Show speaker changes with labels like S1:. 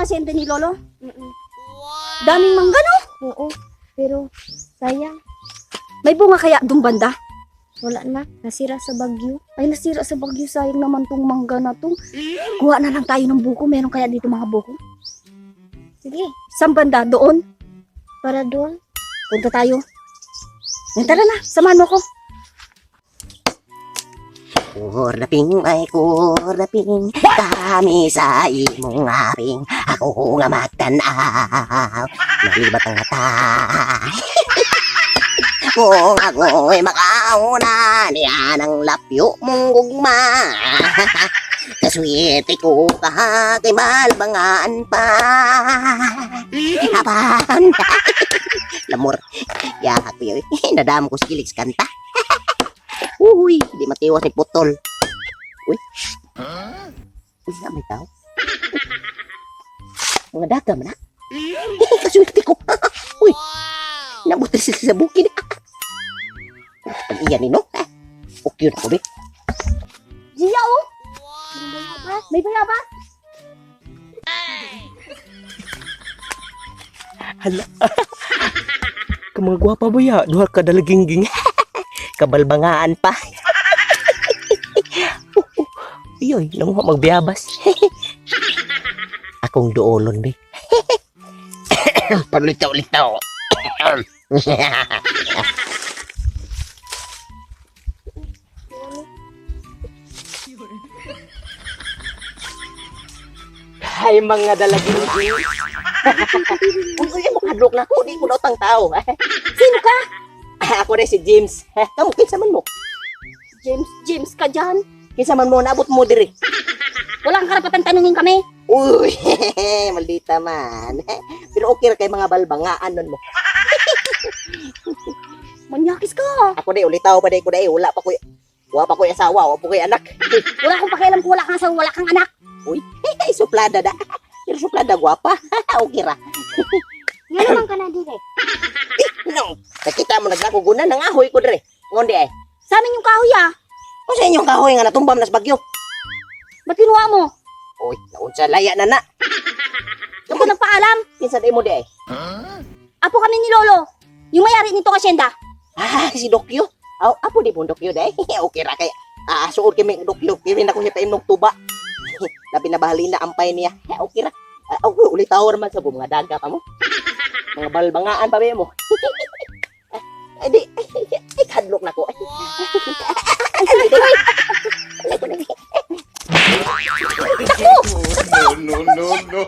S1: asyenda ni Lolo? Daming mangga, no?
S2: Oo, pero sayang,
S1: May bunga kaya dung banda?
S2: wala na. Nasira sa bagyo.
S1: Ay, nasira sa bagyo. Sayang naman tong mangga na to. Kuha na lang tayo ng buko. Meron kaya dito mga buko?
S2: Sige,
S1: Saan banda? Doon?
S2: para doon.
S1: Punta tayo. Tara na, samahan mo ko.
S3: Kurnaping ay kurnaping, kami sa imong haping, ako nga magtanaw, nalibat ang atay. Kung ako'y makauna, niya ng lapyo mong gugma. Kaswerte ko ka kay malbangaan pa. Apan, lamor, yahak ko yun, nadam ko si Felix kanta. Uy, di matiwas ni putol. Uy. Uy, na may tao. Mga daga man na. Kasunti ko. Uy. Nabuti sila sa bukid. Pag iyan ni no. Okay na ko, be.
S1: Gia, oh! May bayabas?
S3: Hala. Ka mga gwapa ba ya? Duha ka dalagingging. Kabalbangaan pa. Iyoy, namuha magbiyabas. Akong doolon, be. Palitaw-litaw. Hay mga dalaging. Uy, mo kadlok na ko, di ko daw tang tao.
S1: Sino ka?
S3: Ako rin si James. Kamu, kinsa man mo?
S1: James ka dyan.
S3: Kinsa man mo, naabot mo diri.
S1: Walang karapatan tanungin kami.
S3: Uy, maldita man. Pero okay ra kay mga balbangaan nun mo.
S1: Manyakis ka.
S3: Ako day, ulitaw pa day ko day. Wala pa ko yung asawa, wala pa ko yung anak.
S1: Wala akong pakialam kung wala kang asawa, wala kang anak.
S3: Uy, suplada da. Pero suplada, gwapa. Okay ra.
S2: Nga naman ka na dire.
S3: No, nakita mo naglakugunan ng ahoy ko dire. Ngondi ay.
S1: Sa amin yung kahoy, ah.
S3: O sa inyong kahoy nga natumbam nas bagyo.
S1: Ba't kinuha mo?
S3: Uy, naun sa laya na na.
S1: Huwag ko nagpaalam.
S3: Kinsa day mo di ay?
S1: Apo kami ni Lolo. Yung mayari nito asyenda.
S3: Ah, si Dokyo. Aw, apo di mo Dokyo day. Okay ra kay. Suod kami Dokyo. Kiri na ko niya painom tuba. Labi na bahalin na ampay niya. Okay ra. Ulit tawar man sa mga daga ka mo. Mga balbangaan pa ba mo? Ay, kadlok na ko.
S4: No, no, no, no.